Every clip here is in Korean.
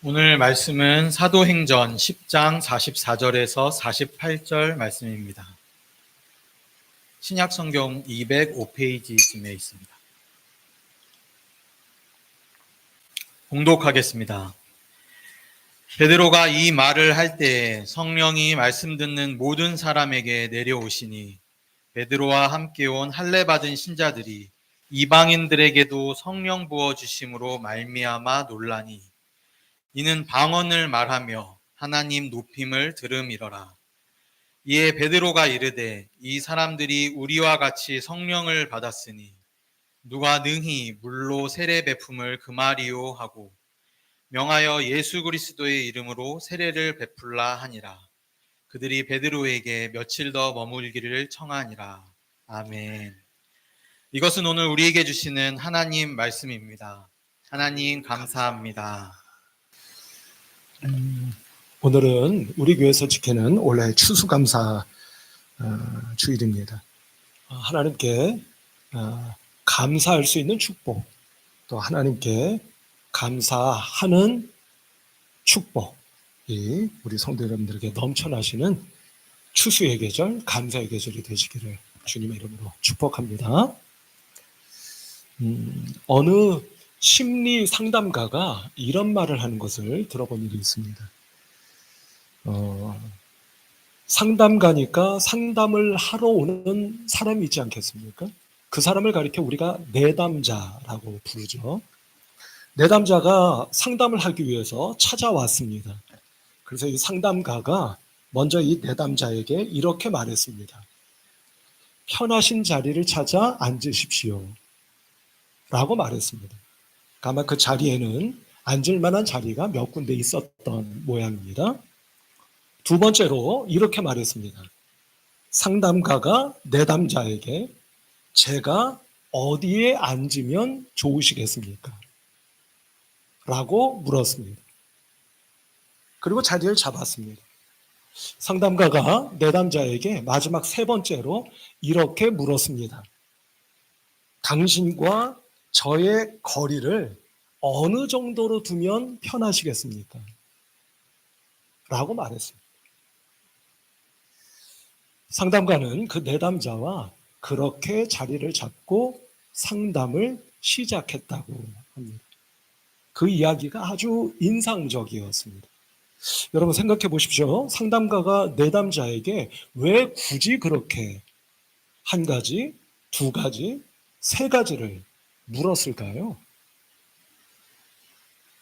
오늘 말씀은 사도행전 10장 44절에서 48절 말씀입니다. 신약성경 205페이지쯤에 있습니다. 봉독하겠습니다. 베드로가 이 말을 할 때에 성령이 말씀 듣는 모든 사람에게 내려오시니 베드로와 함께 온 할례 받은 신자들이 이방인들에게도 성령 부어 주심으로 말미암아 놀라니 이는 방언을 말하며 하나님 높임을 들음이러라. 이에 베드로가 이르되 이 사람들이 우리와 같이 성령을 받았으니 누가 능히 물로 세례 베품을 금하리요 하고 명하여 예수 그리스도의 이름으로 세례를 베풀라 하니라. 그들이 베드로에게 며칠 더 머물기를 청하니라. 아멘. 이것은 오늘 우리에게 주시는 하나님 말씀입니다. 하나님 감사합니다. 오늘은 우리 교회에서 지키는 올해 추수감사 주일입니다. 하나님께 감사할 수 있는 축복, 또 하나님께 감사하는 축복이 우리 성도 여러분들에게 넘쳐나시는 추수의 계절, 감사의 계절이 되시기를 주님의 이름으로 축복합니다. 어느 심리 상담가가 이런 말을 하는 것을 들어본 일이 있습니다. 상담가니까 상담을 하러 오는 사람이 있지 않겠습니까? 그 사람을 가리켜 우리가 내담자라고 부르죠. 내담자가 상담을 하기 위해서 찾아왔습니다. 그래서 이 상담가가 먼저 이 내담자에게 이렇게 말했습니다. 편하신 자리를 찾아 앉으십시오 라고 말했습니다. 아마 그 자리에는 앉을 만한 자리가 몇 군데 있었던 모양입니다. 두 번째로 이렇게 말했습니다. 상담가가 내담자에게 제가 어디에 앉으면 좋으시겠습니까? 라고 물었습니다. 그리고 자리를 잡았습니다. 상담가가 내담자에게 마지막 세 번째로 이렇게 물었습니다. 당신과 저의 거리를 어느 정도로 두면 편하시겠습니까? 라고 말했습니다. 상담가는 그 내담자와 그렇게 자리를 잡고 상담을 시작했다고 합니다. 그 이야기가 아주 인상적이었습니다. 여러분 생각해 보십시오. 상담가가 내담자에게 왜 굳이 그렇게 한 가지, 두 가지, 세 가지를 물었을까요?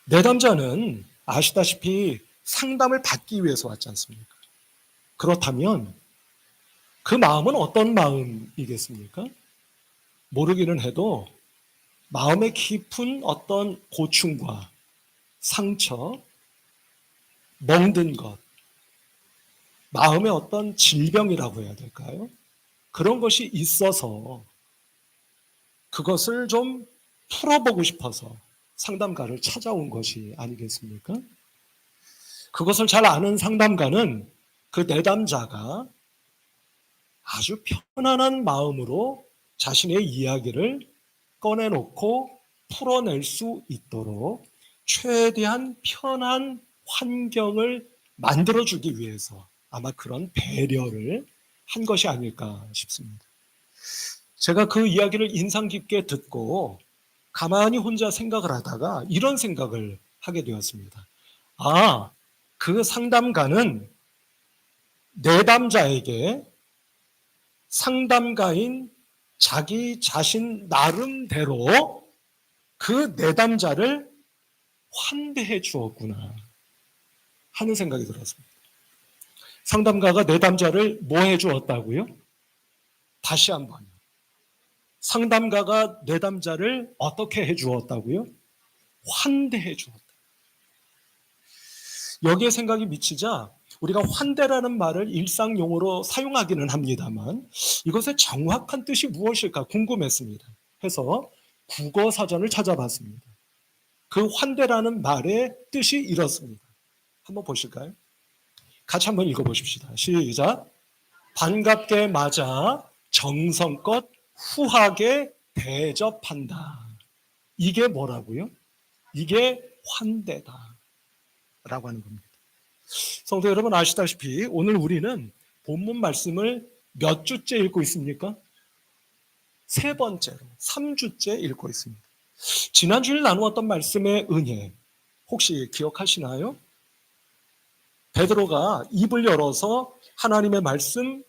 내담자는 아시다시피 상담을 받기 위해서 왔지 않습니까? 그렇다면 그 마음은 어떤 마음이겠습니까? 모르기는 해도 마음의 깊은 어떤 고충과 상처, 멍든 것, 마음의 어떤 질병이라고 해야 될까요? 그런 것이 있어서 그것을 좀 풀어보고 싶어서 상담가를 찾아온 것이 아니겠습니까? 그것을 잘 아는 상담가는 그 내담자가 아주 편안한 마음으로 자신의 이야기를 꺼내놓고 풀어낼 수 있도록 최대한 편한 환경을 만들어주기 위해서 아마 그런 배려를 한 것이 아닐까 싶습니다. 제가 그 이야기를 인상 깊게 듣고 가만히 혼자 생각을 하다가 이런 생각을 하게 되었습니다. 그 상담가는 내담자에게 상담가인 자기 자신 나름대로 그 내담자를 환대해 주었구나 하는 생각이 들었습니다. 상담가가 내담자를 뭐 해 주었다고요? 다시 한번. 상담가가 내담자를 어떻게 해 주었다고요? 환대해 주었다. 여기에 생각이 미치자 우리가 환대라는 말을 일상용어로 사용하기는 합니다만 이것의 정확한 뜻이 무엇일까 궁금했습니다. 해서 국어사전을 찾아봤습니다. 그 환대라는 말의 뜻이 이렇습니다. 한번 보실까요? 같이 한번 읽어보십시다. 시작. 반갑게 맞아 정성껏 후하게 대접한다. 이게 뭐라고요? 이게 환대다. 라고 하는 겁니다. 성도 여러분, 아시다시피 오늘 우리는 본문 말씀을 몇 주째 읽고 있습니까? 세 번째로 3주째 읽고 있습니다. 지난주에 나누었던 말씀의 은혜 혹시 기억하시나요? 베드로가 입을 열어서 하나님의 말씀,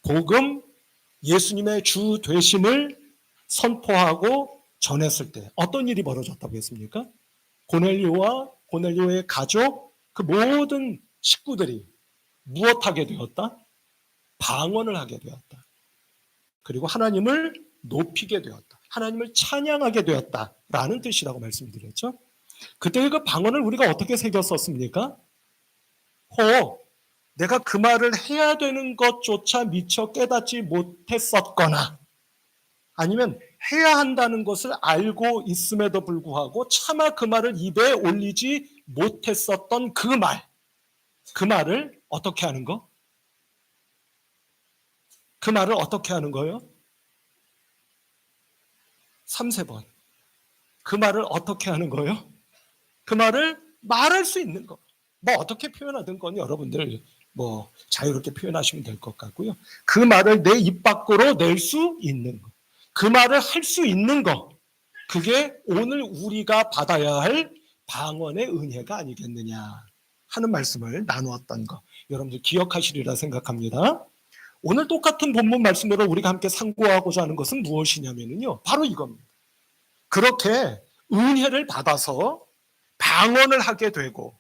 복음, 예수님의 주 되심을 선포하고 전했을 때 어떤 일이 벌어졌다고 했습니까? 고넬료와 고넬료의 가족, 그 모든 식구들이 무엇하게 되었다? 방언을 하게 되었다. 그리고 하나님을 높이게 되었다. 하나님을 찬양하게 되었다라는 뜻이라고 말씀드렸죠. 그때 그 방언을 우리가 어떻게 새겼었습니까? 내가 그 말을 해야 되는 것조차 미처 깨닫지 못했었거나 아니면 해야 한다는 것을 알고 있음에도 불구하고 차마 그 말을 입에 올리지 못했었던 그 말을 어떻게 하는 거? 그 말을 어떻게 하는 거예요? 3세 번. 그 말을 어떻게 하는 거예요? 그 말을 말할 수 있는 거. 뭐 어떻게 표현하든 건 여러분들 뭐 자유롭게 표현하시면 될 것 같고요. 그 말을 내 입 밖으로 낼 수 있는 거. 그 말을 할 수 있는 거. 그게 오늘 우리가 받아야 할 방언의 은혜가 아니겠느냐 하는 말씀을 나누었던 거. 여러분들 기억하시리라 생각합니다. 오늘 똑같은 본문 말씀으로 우리가 함께 상고하고자 하는 것은 무엇이냐면요. 바로 이겁니다. 그렇게 은혜를 받아서 방언을 하게 되고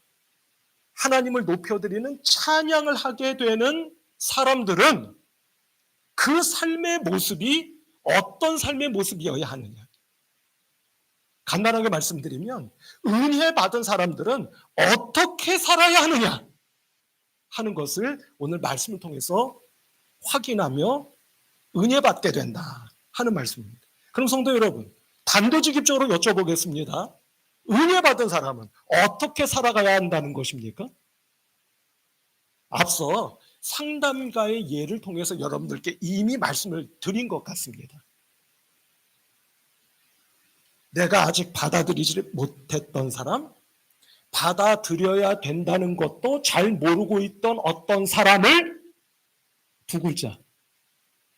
하나님을 높여드리는 찬양을 하게 되는 사람들은 그 삶의 모습이 어떤 삶의 모습이어야 하느냐. 간단하게 말씀드리면 은혜 받은 사람들은 어떻게 살아야 하느냐 하는 것을 오늘 말씀을 통해서 확인하며 은혜 받게 된다 하는 말씀입니다. 그럼 성도 여러분, 단도직입적으로 여쭤보겠습니다. 은혜 받은 사람은 어떻게 살아가야 한다는 것입니까? 앞서 상담가의 예를 통해서 여러분들께 이미 말씀을 드린 것 같습니다. 내가 아직 받아들이지 못했던 사람, 받아들여야 된다는 것도 잘 모르고 있던 어떤 사람을 두 글자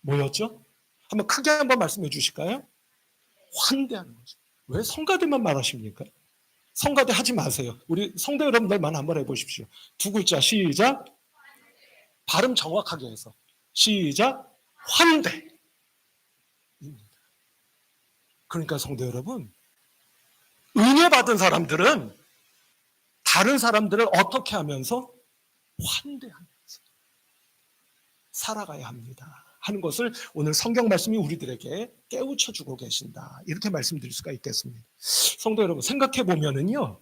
뭐였죠? 한번 크게 한번 말씀해 주실까요? 환대하는 거죠. 왜 성가대만 말하십니까? 성가대 하지 마세요. 우리 성도 여러분들만 한번 해보십시오. 두 글자 시작. 발음 정확하게 해서 시작. 환대. 그러니까 성도 여러분, 은혜 받은 사람들은 다른 사람들을 어떻게 하면서 환대하면서 살아가야 합니다 하는 것을 오늘 성경 말씀이 우리들에게 깨우쳐주고 계신다, 이렇게 말씀드릴 수가 있겠습니다. 성도 여러분, 생각해 보면은요,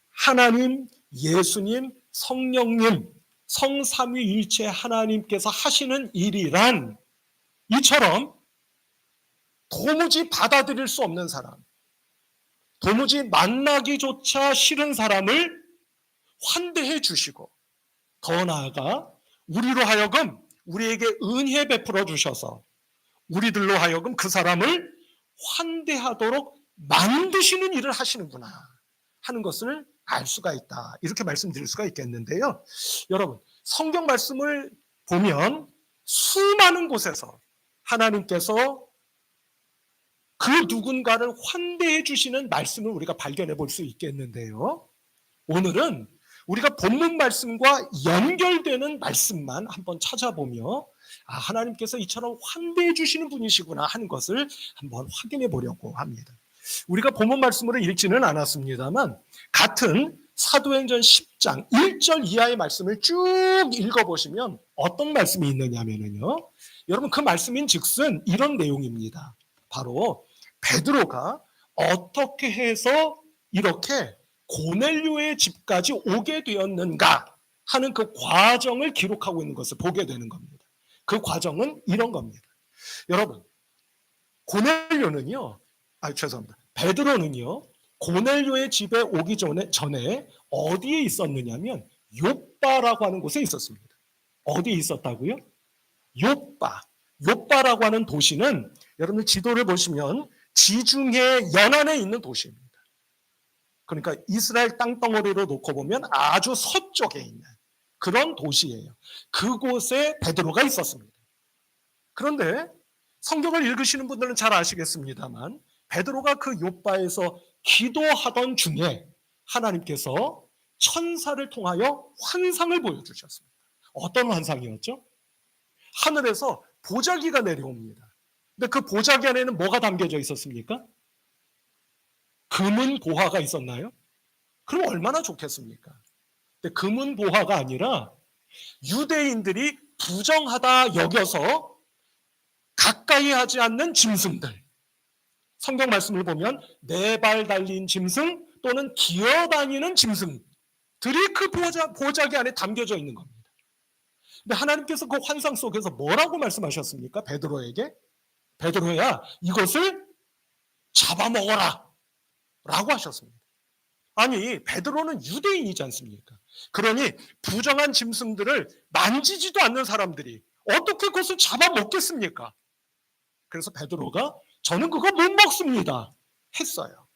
하나님, 예수님, 성령님, 성삼위일체 하나님께서 하시는 일이란 이처럼 도무지 받아들일 수 없는 사람, 도무지 만나기조차 싫은 사람을 환대해 주시고 더 나아가 우리로 하여금 우리에게 은혜 베풀어 주셔서 우리들로 하여금 그 사람을 환대하도록 만드시는 일을 하시는구나 하는 것을 알 수가 있다, 이렇게 말씀드릴 수가 있겠는데요. 여러분, 성경 말씀을 보면 수많은 곳에서 하나님께서 그 누군가를 환대해 주시는 말씀을 우리가 발견해 볼 수 있겠는데요. 오늘은 우리가 본문 말씀과 연결되는 말씀만 한번 찾아보며 하나님께서 이처럼 환대해 주시는 분이시구나 하는 것을 한번 확인해 보려고 합니다. 우리가 본문 말씀으로 읽지는 않았습니다만 같은 사도행전 10장 1절 이하의 말씀을 쭉 읽어보시면 어떤 말씀이 있느냐면요, 여러분, 그 말씀인 즉슨 이런 내용입니다. 바로 베드로가 어떻게 해서 이렇게 고넬료의 집까지 오게 되었는가 하는 그 과정을 기록하고 있는 것을 보게 되는 겁니다. 그 과정은 이런 겁니다. 여러분, 베드로는요, 고넬료의 집에 오기 전에 어디에 있었느냐면 욥바라고 하는 곳에 있었습니다. 어디에 있었다고요? 욥바라고 하는 도시는 여러분들 지도를 보시면 지중해 연안에 있는 도시입니다. 그러니까 이스라엘 땅덩어리로 놓고 보면 아주 서쪽에 있는 그런 도시예요. 그곳에 베드로가 있었습니다. 그런데 성경을 읽으시는 분들은 잘 아시겠습니다만 베드로가 그 욥바에서 기도하던 중에 하나님께서 천사를 통하여 환상을 보여주셨습니다. 어떤 환상이었죠? 하늘에서 보자기가 내려옵니다. 근데 그 보자기 안에는 뭐가 담겨져 있었습니까? 금은 보화가 있었나요? 그럼 얼마나 좋겠습니까? 근데 금은 보화가 아니라 유대인들이 부정하다 여겨서 가까이 하지 않는 짐승들. 성경 말씀을 보면 네 발 달린 짐승 또는 기어다니는 짐승들이 그 보자기 안에 담겨져 있는 겁니다. 근데 하나님께서 그 환상 속에서 뭐라고 말씀하셨습니까? 베드로에게? 베드로야, 이것을 잡아먹어라 라고 하셨습니다. 아니, 베드로는 유대인이지 않습니까? 그러니 부정한 짐승들을 만지지도 않는 사람들이 어떻게 그것을 잡아먹겠습니까? 그래서 베드로가 저는 그거 못 먹습니다 했어요.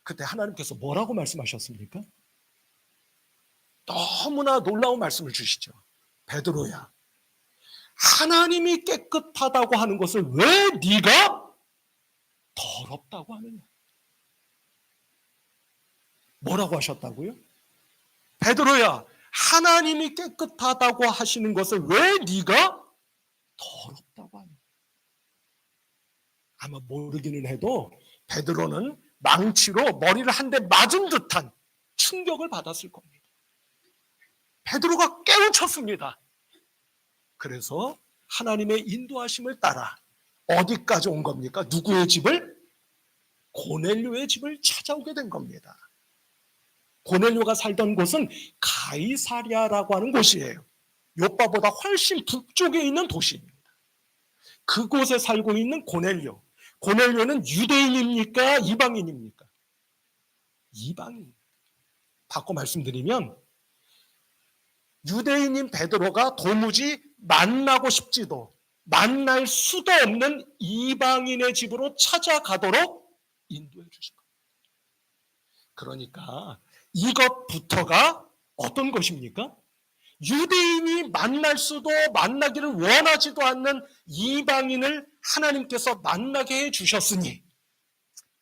그때 하나님께서 뭐라고 말씀하셨습니까? 너무나 놀라운 말씀을 주시죠. 베드로야, 하나님이 깨끗하다고 하는 것을 왜 네가 더럽다고 하느냐? 뭐라고 하셨다고요? 베드로야, 하나님이 깨끗하다고 하시는 것을 왜 네가 더럽다고 하느냐? 아마 모르기는 해도 베드로는 망치로 머리를 한 대 맞은 듯한 충격을 받았을 겁니다. 베드로가 깨우쳤습니다. 그래서 하나님의 인도하심을 따라 어디까지 온 겁니까? 누구의 집을? 고넬료의 집을 찾아오게 된 겁니다. 고넬료가 살던 곳은 가이사랴라고 하는 곳이에요. 욥바보다 훨씬 북쪽에 있는 도시입니다. 그곳에 살고 있는 고넬료. 고넬료는 유대인입니까? 이방인입니까? 이방인. 바꿔 말씀드리면 유대인인 베드로가 도무지 만나고 싶지도 만날 수도 없는 이방인의 집으로 찾아가도록 인도해 주신 겁니다. 그러니까 이것부터가 어떤 것입니까? 유대인이 만날 수도 만나기를 원하지도 않는 이방인을 하나님께서 만나게 해주셨으니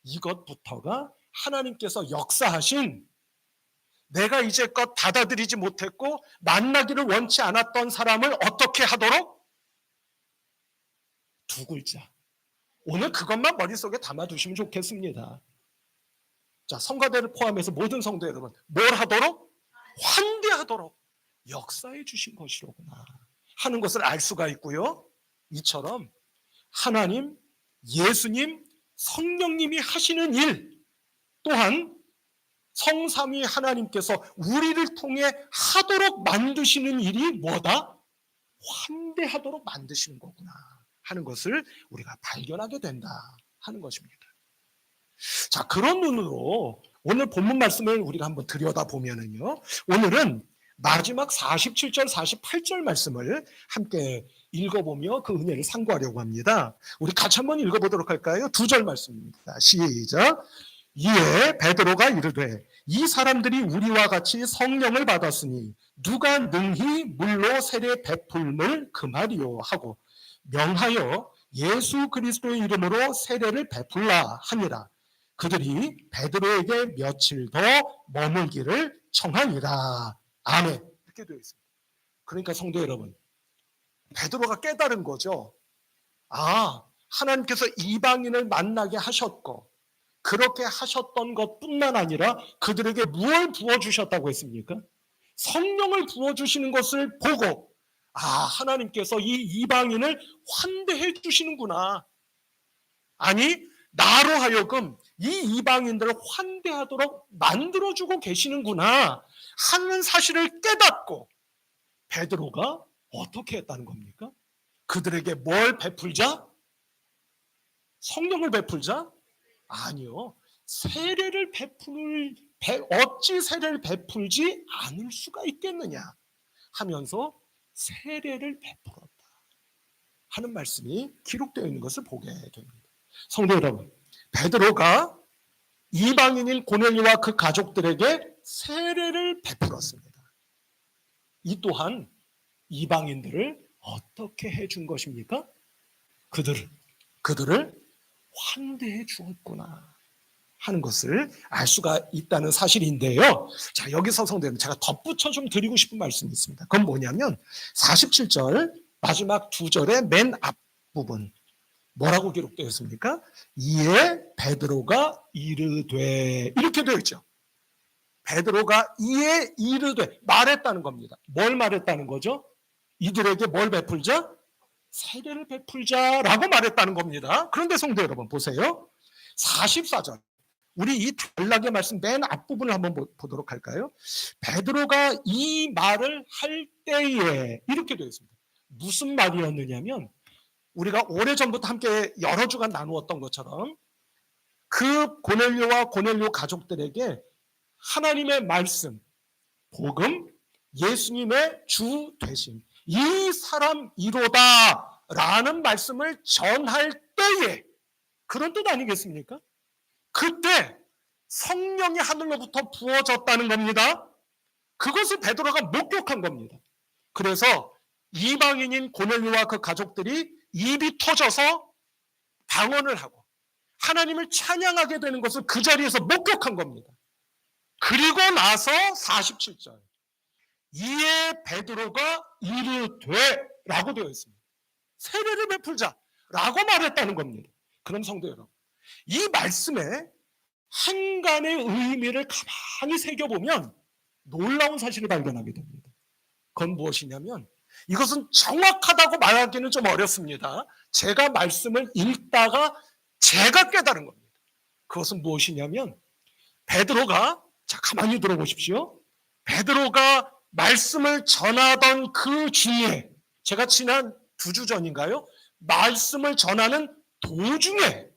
이것부터가 하나님께서 역사하신 내가 이제껏 받아들이지 못했고 만나기를 원치 않았던 사람을 어떻게 하도록? 두 글자. 오늘 그것만 머릿속에 담아두시면 좋겠습니다. 자, 성가대를 포함해서 모든 성도 여러분, 뭘 하도록? 환대하도록 역사해 주신 것이로구나 하는 것을 알 수가 있고요. 이처럼 하나님, 예수님, 성령님이 하시는 일 또한 성삼위 하나님께서 우리를 통해 하도록 만드시는 일이 뭐다? 환대하도록 만드시는 거구나 하는 것을 우리가 발견하게 된다 하는 것입니다. 자, 그런 눈으로 오늘 본문 말씀을 우리가 한번 들여다보면은요, 오늘은 마지막 47절, 48절 말씀을 함께 읽어보며 그 은혜를 상고하려고 합니다. 우리 같이 한번 읽어보도록 할까요? 2절 말씀입니다. 시작. 이에 베드로가 이르되 이 사람들이 우리와 같이 성령을 받았으니 누가 능히 물로 세례 베풀물 금하리요 하고 명하여 예수 그리스도의 이름으로 세례를 베풀라 하니라. 그들이 베드로에게 며칠 더 머물기를 청하니라. 아멘. 이렇게 되어 있습니다. 그러니까 성도 여러분, 베드로가 깨달은 거죠. 아, 하나님께서 이방인을 만나게 하셨고 그렇게 하셨던 것뿐만 아니라 그들에게 무엇을 부어주셨다고 했습니까? 성령을 부어주시는 것을 보고 아, 하나님께서 이 이방인을 환대해 주시는구나. 아니, 나로 하여금 이 이방인들을 환대하도록 만들어주고 계시는구나 하는 사실을 깨닫고 베드로가 어떻게 했다는 겁니까? 그들에게 뭘 베풀자? 성령을 베풀자? 아니요. 세례를 어찌 세례를 베풀지 않을 수가 있겠느냐 하면서 세례를 베풀었다 하는 말씀이 기록되어 있는 것을 보게 됩니다. 성도 여러분, 베드로가 이방인인 고넬료와 그 가족들에게 세례를 베풀었습니다. 이 또한 이방인들을 어떻게 해준 것입니까? 그들을 환대해 주었구나 하는 것을 알 수가 있다는 사실인데요. 자, 여기서 성도님, 제가 덧붙여 좀 드리고 싶은 말씀이 있습니다. 그건 뭐냐면 47절 마지막 두 절의 맨 앞부분 뭐라고 기록되어 있습니까? 이에 베드로가 이르되, 이렇게 되어 있죠. 베드로가 이에 이르되 말했다는 겁니다. 뭘 말했다는 거죠? 이들에게 뭘 베풀자? 세례를 베풀자라고 말했다는 겁니다. 그런데 성도 여러분 보세요. 44절, 우리 이 단락의 말씀 맨 앞부분을 한번 보도록 할까요? 베드로가 이 말을 할 때에 이렇게 되어 있습니다. 무슨 말이었느냐면 우리가 오래전부터 함께 여러 주간 나누었던 것처럼 그 고넬료와 고넬료 가족들에게 하나님의 말씀, 복음, 예수님의 주 되심, 이 사람이로다 라는 말씀을 전할 때에, 그런 뜻 아니겠습니까? 그때 성령이 하늘로부터 부어졌다는 겁니다. 그것을 베드로가 목격한 겁니다. 그래서 이방인인 고넬료와 그 가족들이 입이 터져서 방언을 하고 하나님을 찬양하게 되는 것을 그 자리에서 목격한 겁니다. 그리고 나서 47절, 이에 베드로가 이르되 라고 되어 있습니다. 세례를 베풀자 라고 말했다는 겁니다. 그럼 성도 여러분, 이 말씀에 한간의 의미를 가만히 새겨보면 놀라운 사실을 발견하게 됩니다. 그건 무엇이냐면, 이것은 정확하다고 말하기는 좀 어렵습니다. 제가 말씀을 읽다가 제가 깨달은 겁니다. 그것은 무엇이냐면, 베드로가, 자, 가만히 들어보십시오. 베드로가 말씀을 전하던 그 중에, 제가 지난 2주 전인가요? 말씀을 전하는 도중에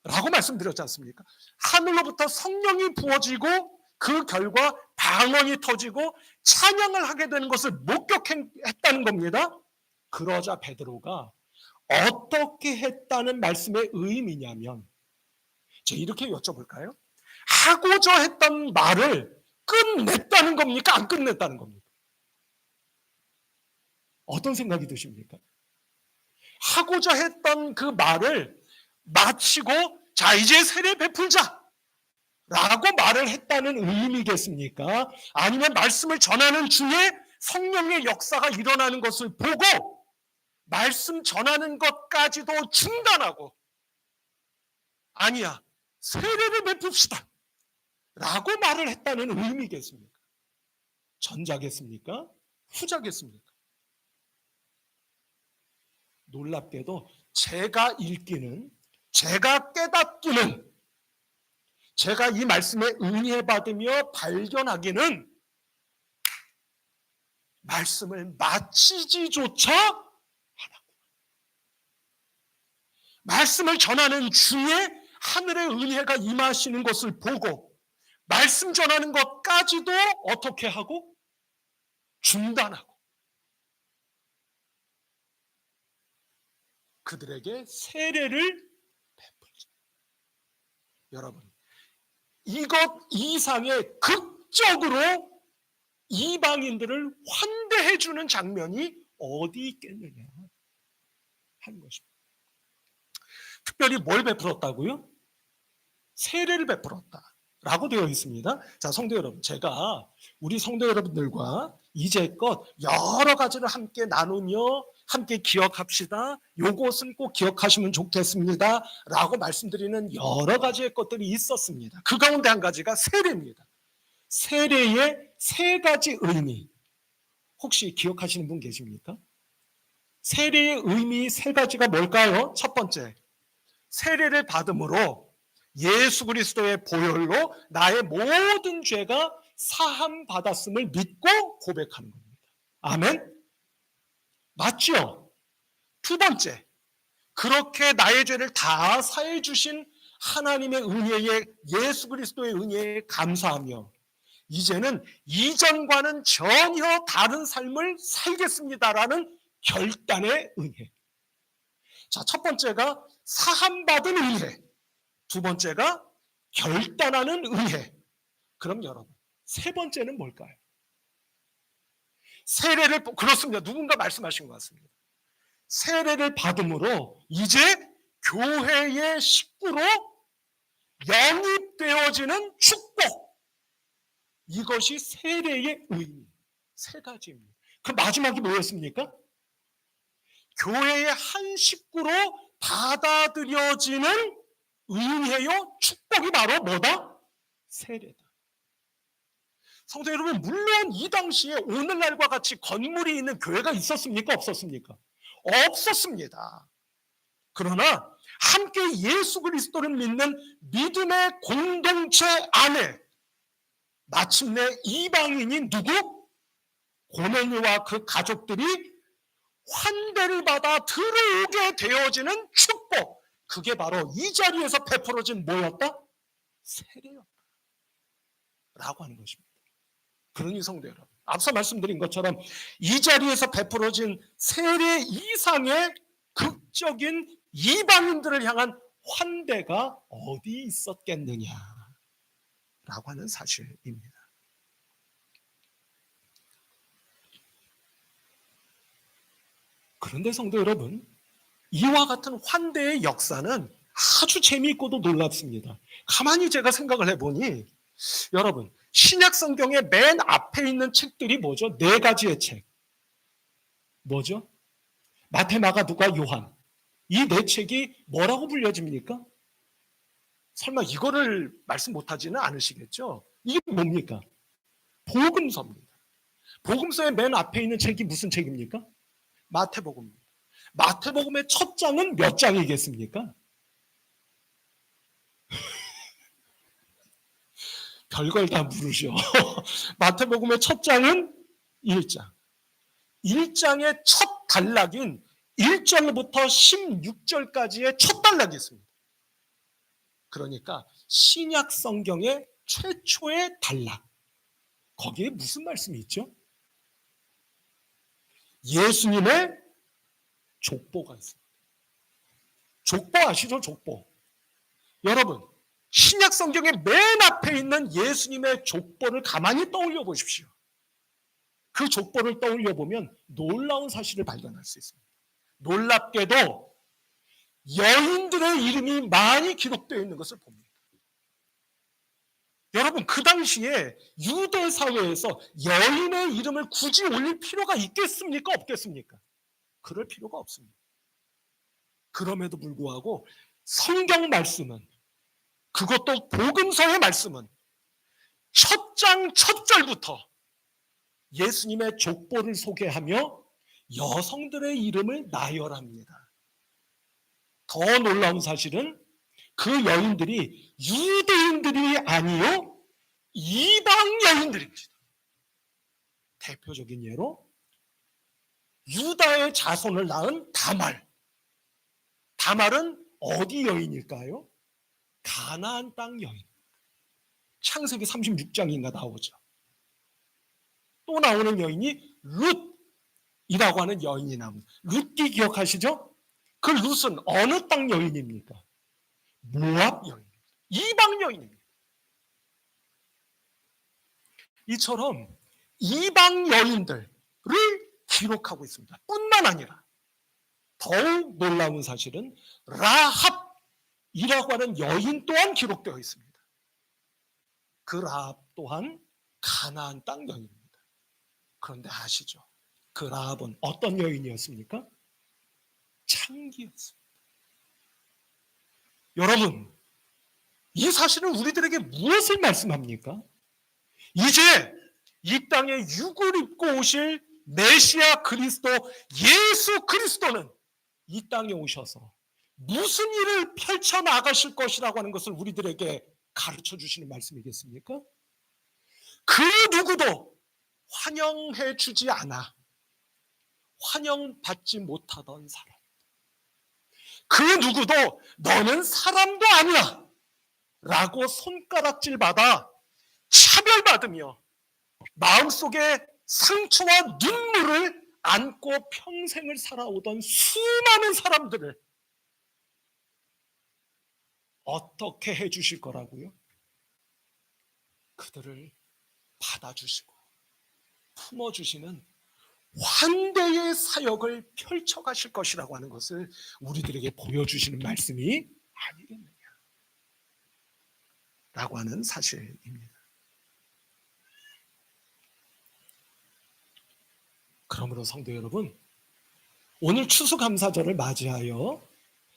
라고 말씀드렸지 않습니까? 하늘로부터 성령이 부어지고 그 결과 방언이 터지고 찬양을 하게 되는 것을 목격했다는 겁니다. 그러자 베드로가 어떻게 했다는 말씀의 의미냐면, 제가 이렇게 여쭤볼까요? 하고자 했던 말을 끝냈다는 겁니까? 안 끝냈다는 겁니까? 어떤 생각이 드십니까? 하고자 했던 그 말을 마치고 자, 이제 세례 베풀자 라고 말을 했다는 의미겠습니까? 아니면 말씀을 전하는 중에 성령의 역사가 일어나는 것을 보고 말씀 전하는 것까지도 중단하고, 아니야, 세례를 베풉시다 라고 말을 했다는 의미겠습니까? 전자겠습니까? 후자겠습니까? 놀랍게도 제가 읽기는, 제가 깨닫기는, 제가 이 말씀에 은혜 받으며 발견하기는 말씀을 마치지조차 않았고, 말씀을 전하는 중에 하늘의 은혜가 임하시는 것을 보고 말씀 전하는 것까지도 어떻게 하고? 중단하고 그들에게 세례를 베풀죠. 여러분, 이것 이상의 극적으로 이방인들을 환대해주는 장면이 어디 있겠느냐 하는 것입니다. 특별히 뭘 베풀었다고요? 세례를 베풀었다라고 되어 있습니다. 자, 성도 여러분, 제가 우리 성도 여러분들과 이제껏 여러 가지를 함께 나누며 함께 기억합시다, 요것은 꼭 기억하시면 좋겠습니다 라고 말씀드리는 여러 가지의 것들이 있었습니다. 그 가운데 한 가지가 세례입니다. 세례의 3가지 의미, 혹시 기억하시는 분 계십니까? 세례의 의미 3가지가 뭘까요? 첫 번째, 세례를 받음으로 예수 그리스도의 보혈로 나의 모든 죄가 사함 받았음을 믿고 고백하는 겁니다. 아멘? 맞죠? 두 번째, 그렇게 나의 죄를 다 사해 주신 하나님의 은혜에, 예수 그리스도의 은혜에 감사하며 이제는 이전과는 전혀 다른 삶을 살겠습니다라는 결단의 은혜. 자, 첫 번째가 사함받은 은혜, 두 번째가 결단하는 은혜. 그럼 여러분, 세 번째는 뭘까요? 세례를, 그렇습니다. 누군가 말씀하신 것 같습니다. 세례를 받음으로 이제 교회의 식구로 영입되어지는 축복. 이것이 세례의 의미. 세 가지입니다. 그 마지막이 뭐였습니까? 교회의 한 식구로 받아들여지는 은혜요 축복이 바로 뭐다? 세례다. 성도 여러분, 물론 이 당시에 오늘날과 같이 건물이 있는 교회가 있었습니까? 없었습니까? 없었습니다. 그러나 함께 예수 그리스도를 믿는 믿음의 공동체 안에 마침내 이방인인 누구? 고넬료와 그 가족들이 환대를 받아 들어오게 되어지는 축복. 그게 바로 이 자리에서 베풀어진 뭐였다? 세례였다 라고 하는 것입니다. 그러니 성도 여러분, 앞서 말씀드린 것처럼 이 자리에서 베풀어진 세례 이상의 극적인 이방인들을 향한 환대가 어디 있었겠느냐 라고 하는 사실입니다. 그런데 성도 여러분, 이와 같은 환대의 역사는 아주 재미있고도 놀랍습니다. 가만히 제가 생각을 해보니 여러분, 신약 성경의 맨 앞에 있는 책들이 뭐죠? 네 가지의 책. 뭐죠? 마태, 마가, 누가, 요한. 이 네 책이 뭐라고 불려집니까? 설마 이거를 말씀 못하지는 않으시겠죠? 이게 뭡니까? 복음서입니다. 복음서의 맨 앞에 있는 책이 무슨 책입니까? 마태복음입니다. 마태복음의 첫 장은 몇 장이겠습니까? 별걸 다 물으셔. 마태복음의 첫 장은 1장. 1장의 첫 단락인 1절부터 16절까지의 첫 단락이 있습니다. 그러니까 신약 성경의 최초의 단락. 거기에 무슨 말씀이 있죠? 예수님의 족보가 있습니다. 족보 아시죠? 족보. 여러분, 신약 성경의 맨 앞에 있는 예수님의 족보를 가만히 떠올려 보십시오. 그 족보를 떠올려 보면 놀라운 사실을 발견할 수 있습니다. 놀랍게도 여인들의 이름이 많이 기록되어 있는 것을 봅니다. 여러분, 그 당시에 유대 사회에서 여인의 이름을 굳이 올릴 필요가 있겠습니까? 없겠습니까? 그럴 필요가 없습니다. 그럼에도 불구하고 성경 말씀은, 그것도 복음서의 말씀은 첫 장 첫 절부터 예수님의 족보를 소개하며 여성들의 이름을 나열합니다. 더 놀라운 사실은 그 여인들이 유대인들이 아니요 이방 여인들입니다. 대표적인 예로 유다의 자손을 낳은 다말. 다말은 어디 여인일까요? 가나안 땅 여인. 창세기 36장인가 나오죠. 또 나오는 여인이 룻이라고 하는 여인이 나옵니다. 룻기 기억하시죠? 그 룻은 어느 땅 여인입니까? 모압 여인입니다. 이방 여인입니다. 이처럼 이방 여인들을 기록하고 있습니다. 뿐만 아니라 더욱 놀라운 사실은 라합이라고 하는 여인 또한 기록되어 있습니다. 그 라합 또한 가나안 땅 여인입니다. 그런데 아시죠? 그 라합은 어떤 여인이었습니까? 창기였습니다. 여러분, 이 사실은 우리들에게 무엇을 말씀합니까? 이제 이 땅에 육을 입고 오실 메시아 그리스도 예수 그리스도는 이 땅에 오셔서 무슨 일을 펼쳐나가실 것이라고 하는 것을 우리들에게 가르쳐 주시는 말씀이겠습니까? 그 누구도 환영해 주지 않아 환영받지 못하던 사람, 그 누구도 너는 사람도 아니야 라고 손가락질 받아 차별받으며 마음속에 상처와 눈물을 안고 평생을 살아오던 수많은 사람들을 어떻게 해주실 거라고요? 그들을 받아주시고 품어주시는 환대의 사역을 펼쳐가실 것이라고 하는 것을 우리들에게 보여주시는 말씀이 아니겠느냐 라고 하는 사실입니다. 그러므로 성도 여러분, 오늘 추수감사절을 맞이하여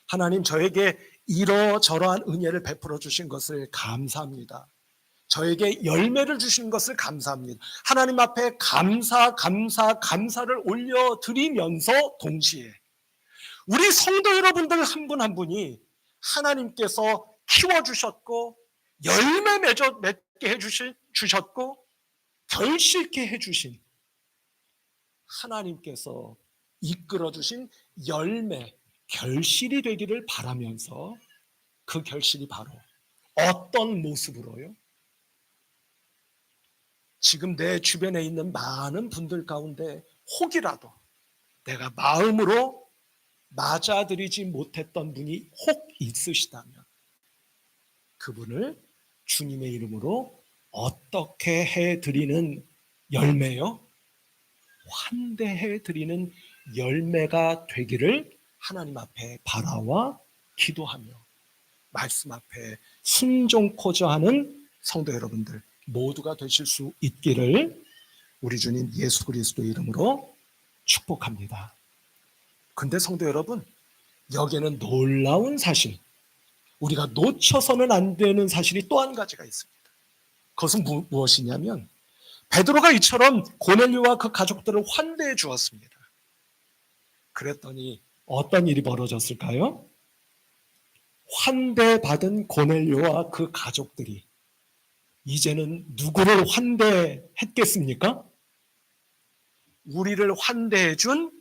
하나님 저에게 이러저러한 은혜를 베풀어 주신 것을 감사합니다. 저에게 열매를 주신 것을 감사합니다. 하나님 앞에 감사를 올려드리면서 동시에 우리 성도 여러분들 한 분 한 분이 하나님께서 키워주셨고 열매 맺게 해주셨고 결실케 해주신 하나님께서 이끌어주신 열매, 결실이 되기를 바라면서 그 결실이 바로 어떤 모습으로요? 지금 내 주변에 있는 많은 분들 가운데 혹이라도 내가 마음으로 맞아들이지 못했던 분이 혹 있으시다면 그분을 주님의 이름으로 어떻게 해드리는 열매요? 환대해드리는 열매가 되기를 하나님 앞에 바라와 기도하며 말씀 앞에 순종코자 하는 성도 여러분들 모두가 되실 수 있기를 우리 주님 예수 그리스도 이름으로 축복합니다. 근데 성도 여러분, 여기에는 놀라운 사실, 우리가 놓쳐서는 안 되는 사실이 또 한 가지가 있습니다. 그것은 무엇이냐면 베드로가 이처럼 고넬료와 그 가족들을 환대해 주었습니다. 그랬더니 어떤 일이 벌어졌을까요? 환대받은 고넬료와 그 가족들이 이제는 누구를 환대했겠습니까? 우리를 환대해 준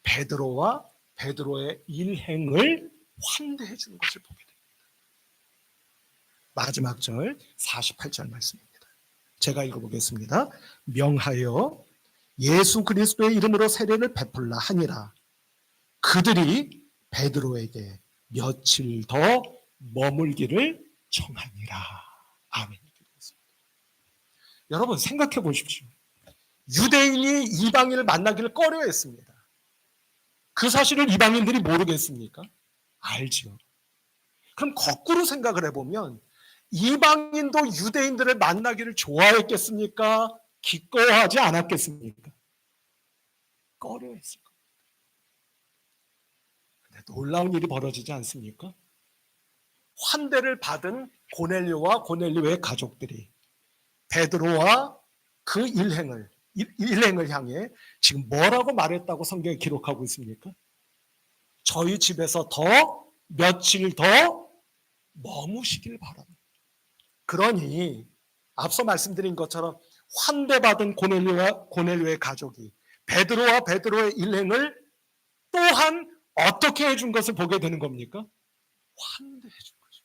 베드로와 베드로의 일행을 환대해 주는 것을 보게 됩니다. 마지막 절 48절 말씀입니다. 제가 읽어보겠습니다. 명하여 예수 그리스도의 이름으로 세례를 베풀라 하니라. 그들이 베드로에게 며칠 더 머물기를 청하니라. 아멘. 여러분 생각해 보십시오. 유대인이 이방인을 만나기를 꺼려했습니다. 그 사실을 이방인들이 모르겠습니까? 알죠. 그럼 거꾸로 생각을 해보면 이방인도 유대인들을 만나기를 좋아했겠습니까? 기꺼워하지 않았겠습니까? 꺼려했을 겁니다. 근데 놀라운 일이 벌어지지 않습니까? 환대를 받은 고넬료와 고넬료의 가족들이 베드로와 그 일행을 향해 지금 뭐라고 말했다고 성경에 기록하고 있습니까? 저희 집에서 며칠 더 머무시길 바랍니다. 그러니 앞서 말씀드린 것처럼 환대받은 고넬료의 가족이 베드로와 베드로의 일행을 또한 어떻게 해준 것을 보게 되는 겁니까? 환대해 준 거죠.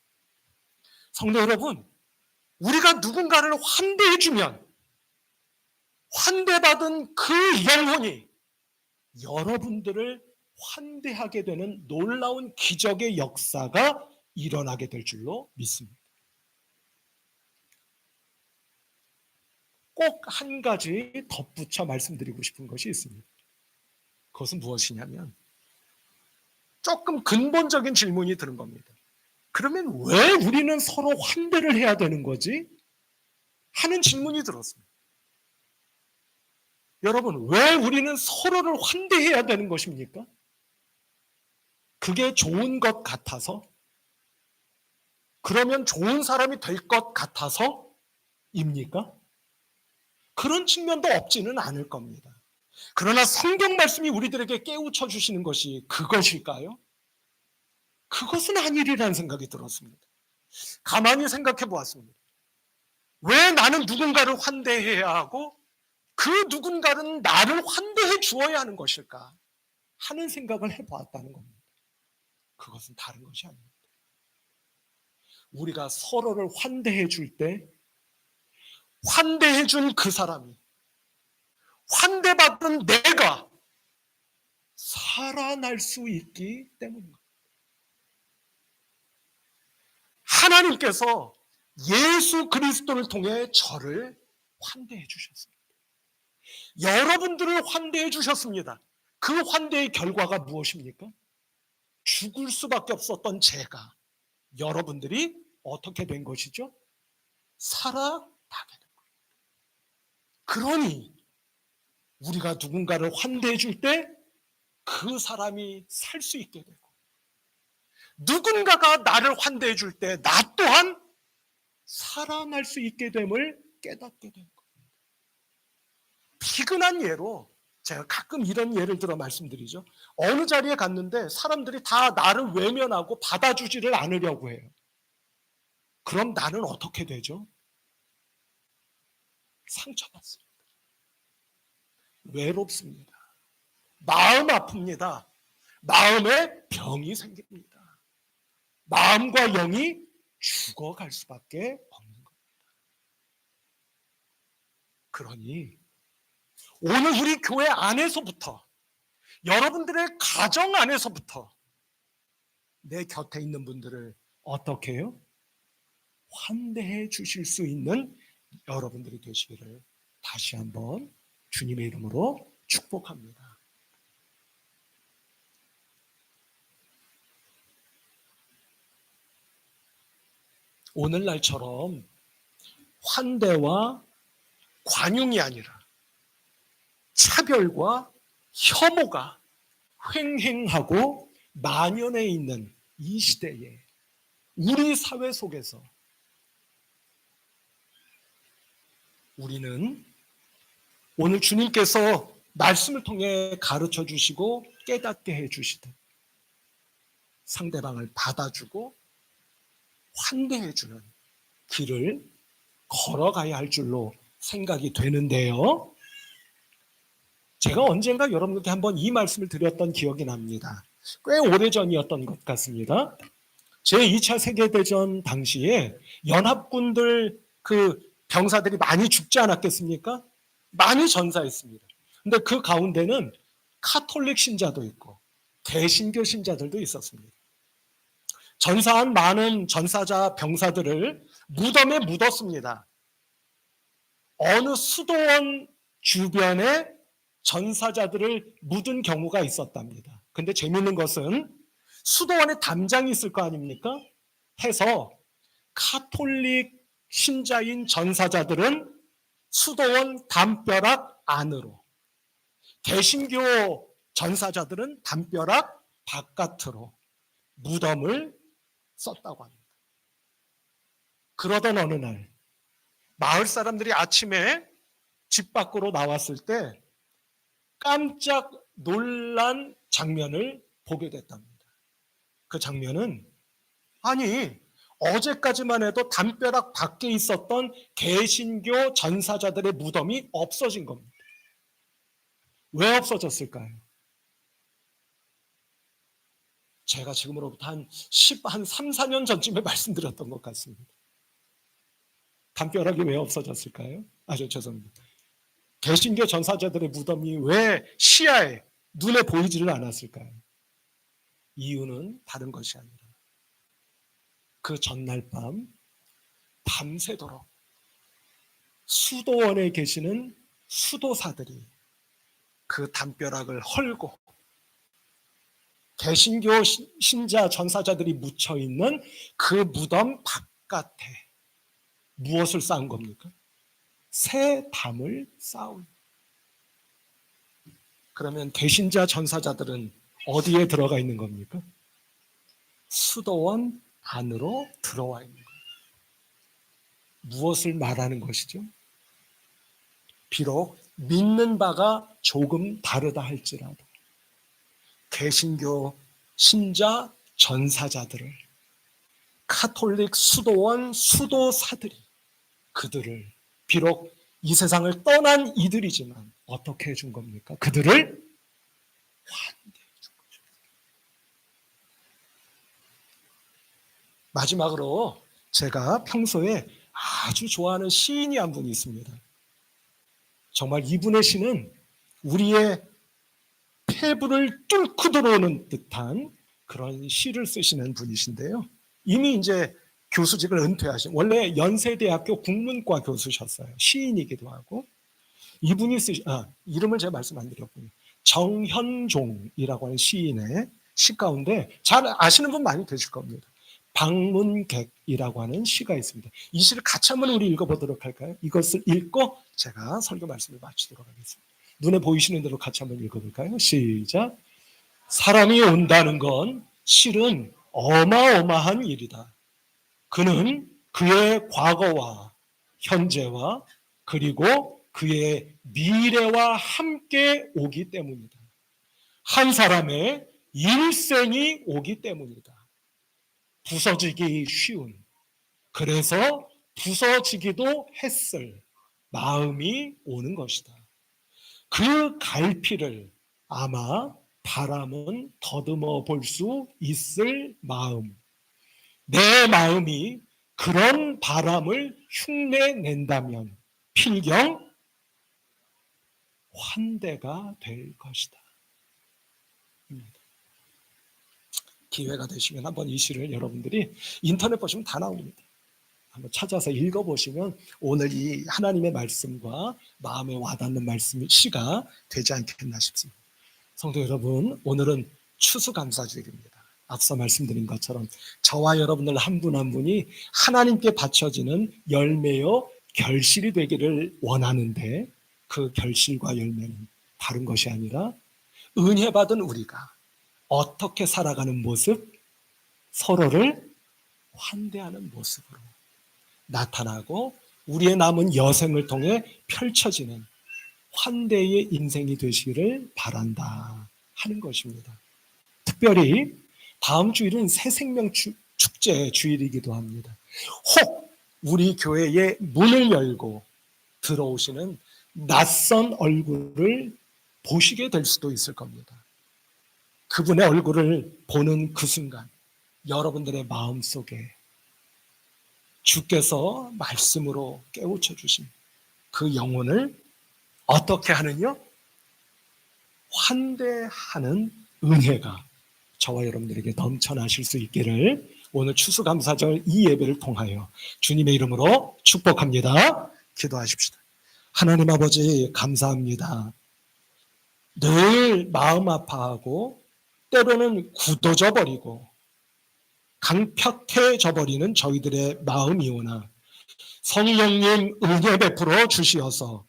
성도 여러분, 우리가 누군가를 환대해주면 환대받은 그 영혼이 여러분들을 환대하게 되는 놀라운 기적의 역사가 일어나게 될 줄로 믿습니다. 꼭 한 가지 덧붙여 말씀드리고 싶은 것이 있습니다. 그것은 무엇이냐면 조금 근본적인 질문이 드는 겁니다. 그러면 왜 우리는 서로 환대를 해야 되는 거지? 하는 질문이 들었습니다. 여러분, 왜 우리는 서로를 환대해야 되는 것입니까? 그게 좋은 것 같아서? 그러면 좋은 사람이 될 것 같아서?입니까? 그런 측면도 없지는 않을 겁니다. 그러나 성경 말씀이 우리들에게 깨우쳐 주시는 것이 그것일까요? 그것은 아니리라는 생각이 들었습니다. 가만히 생각해 보았습니다. 왜 나는 누군가를 환대해야 하고 그 누군가는 나를 환대해 주어야 하는 것일까 하는 생각을 해보았다는 겁니다. 그것은 다른 것이 아닙니다. 우리가 서로를 환대해 줄 때 환대해 준 그 사람이 환대받은 내가 살아날 수 있기 때문입니다. 하나님께서 예수 그리스도를 통해 저를 환대해 주셨습니다. 여러분들을 환대해 주셨습니다. 그 환대의 결과가 무엇입니까? 죽을 수밖에 없었던 제가 여러분들이 어떻게 된 것이죠? 살아나게 된 거예요. 그러니 우리가 누군가를 환대해 줄 때 그 사람이 살 수 있게 되고, 누군가가 나를 환대해 줄 때 나 또한 살아날 수 있게 됨을 깨닫게 된 거예요. 비근한 예로 제가 가끔 이런 예를 들어 말씀드리죠. 어느 자리에 갔는데 사람들이 다 나를 외면하고 받아주지를 않으려고 해요. 그럼 나는 어떻게 되죠? 상처받습니다. 외롭습니다. 마음 아픕니다. 마음에 병이 생깁니다. 마음과 영이 죽어갈 수밖에 없는 겁니다. 그러니 오늘 우리 교회 안에서부터, 여러분들의 가정 안에서부터 내 곁에 있는 분들을 어떻게 해요? 환대해 주실 수 있는 여러분들이 되시기를 다시 한번 주님의 이름으로 축복합니다. 오늘날처럼 환대와 관용이 아니라 차별과 혐오가 횡행하고 만연해 있는 이 시대에 우리 사회 속에서 우리는 오늘 주님께서 말씀을 통해 가르쳐 주시고 깨닫게 해 주시듯 상대방을 받아주고 환대해 주는 길을 걸어가야 할 줄로 생각이 되는데요. 제가 언젠가 여러분께 한번 이 말씀을 드렸던 기억이 납니다. 꽤 오래전이었던 것 같습니다. 제2차 세계대전 당시에 연합군들 그 병사들이 많이 죽지 않았겠습니까? 많이 전사했습니다. 근데 그 가운데는 카톨릭 신자도 있고 개신교 신자들도 있었습니다. 전사한 많은 전사자 병사들을 무덤에 묻었습니다. 어느 수도원 주변에 전사자들을 묻은 경우가 있었답니다. 근데 재미있는 것은 수도원에 담장이 있을 거 아닙니까? 해서 카톨릭 신자인 전사자들은 수도원 담벼락 안으로, 개신교 전사자들은 담벼락 바깥으로 무덤을 썼다고 합니다. 그러던 어느 날 마을 사람들이 아침에 집 밖으로 나왔을 때 깜짝 놀란 장면을 보게 됐답니다. 그 장면은 아니 어제까지만 해도 담벼락 밖에 있었던 개신교 전사자들의 무덤이 없어진 겁니다. 왜 없어졌을까요? 제가 지금으로부터 한 3, 4년 전쯤에 말씀드렸던 것 같습니다. 담벼락이 왜 없어졌을까요? 죄송합니다. 개신교 전사자들의 무덤이 왜 시야에, 눈에 보이지를 않았을까요? 이유는 다른 것이 아니라 그 전날 밤새도록 수도원에 계시는 수도사들이 그 담벼락을 헐고 개신교 신자 전사자들이 묻혀있는 그 무덤 바깥에 무엇을 쌓은 겁니까? 새 담을 쌓은. 그러면 개신자 전사자들은 어디에 들어가 있는 겁니까? 수도원 안으로 들어와 있는 거예요. 무엇을 말하는 것이죠? 비록 믿는 바가 조금 다르다 할지라도 개신교 신자 전사자들을 카톨릭 수도원 수도사들이 그들을 비록 이 세상을 떠난 이들이지만 어떻게 해준 겁니까? 그들을 환대해 준 거죠. 마지막으로 제가 평소에 아주 좋아하는 시인이 한 분이 있습니다. 정말 이분의 시는 우리의 폐부를 뚫고 들어오는 듯한 그런 시를 쓰시는 분이신데요. 이미 이제 교수직을 은퇴하신, 원래 연세대학교 국문과 교수셨어요. 시인이기도 하고. 이분이 이름을 제가 말씀 안 드렸군요. 정현종이라고 하는 시인의 시 가운데 잘 아시는 분 많이 계실 겁니다. 방문객이라고 하는 시가 있습니다. 이 시를 같이 한번 우리 읽어보도록 할까요? 이것을 읽고 제가 설교 말씀을 마치도록 하겠습니다. 눈에 보이시는 대로 같이 한번 읽어볼까요? 시작. 사람이 온다는 건 실은 어마어마한 일이다. 그는 그의 과거와 현재와 그리고 그의 미래와 함께 오기 때문이다. 한 사람의 일생이 오기 때문이다. 부서지기 쉬운, 그래서 부서지기도 했을 마음이 오는 것이다. 그 갈피를 아마 바람은 더듬어 볼 수 있을 마음, 내 마음이 그런 바람을 흉내낸다면 필경 환대가 될 것이다. 기회가 되시면 한번 이 시를 여러분들이 인터넷 보시면 다 나옵니다. 한번 찾아서 읽어보시면 오늘 이 하나님의 말씀과 마음에 와닿는 말씀, 시가 되지 않겠나 싶습니다. 성도 여러분, 오늘은 추수감사주일입니다. 앞서 말씀드린 것처럼 저와 여러분들 한 분 한 분이 하나님께 바쳐지는 열매요 결실이 되기를 원하는데, 그 결실과 열매는 다른 것이 아니라 은혜 받은 우리가 어떻게 살아가는 모습, 서로를 환대하는 모습으로 나타나고 우리의 남은 여생을 통해 펼쳐지는 환대의 인생이 되시기를 바란다 하는 것입니다. 특별히 다음 주일은 새생명 축제 주일이기도 합니다. 혹 우리 교회의 문을 열고 들어오시는 낯선 얼굴을 보시게 될 수도 있을 겁니다. 그분의 얼굴을 보는 그 순간 여러분들의 마음속에 주께서 말씀으로 깨우쳐 주신 그 영혼을 어떻게 하느냐? 환대하는 은혜가 저와 여러분들에게 넘쳐나실 수 있기를 오늘 추수감사절 이 예배를 통하여 주님의 이름으로 축복합니다. 기도하십시다. 하나님 아버지, 감사합니다. 늘 마음 아파하고 때로는 굳어져 버리고 강팍해져 버리는 저희들의 마음이오나 성령님 은혜 베풀어 주시어서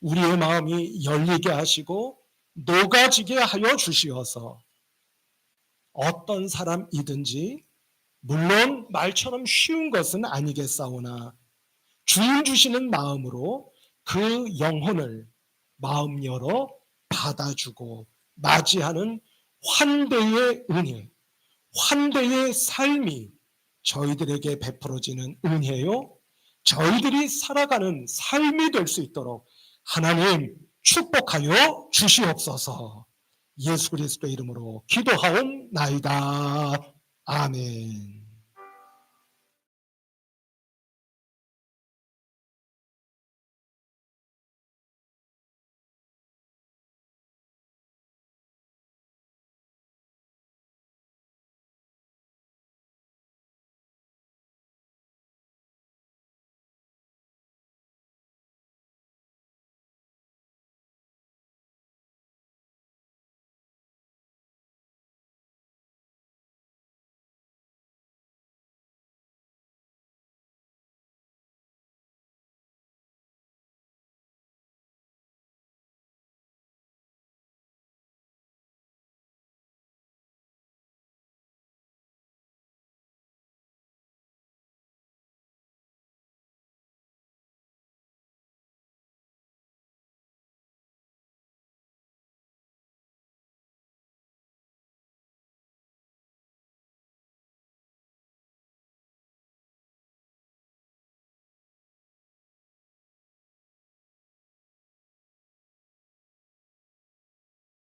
우리의 마음이 열리게 하시고 녹아지게 하여 주시어서 어떤 사람이든지, 물론 말처럼 쉬운 것은 아니겠사오나 주님 주시는 마음으로 그 영혼을 마음 열어 받아주고 맞이하는 환대의 은혜, 환대의 삶이 저희들에게 베풀어지는 은혜요, 저희들이 살아가는 삶이 될 수 있도록 하나님 축복하여 주시옵소서. 예수 그리스도의 이름으로 기도하옵나이다. 아멘.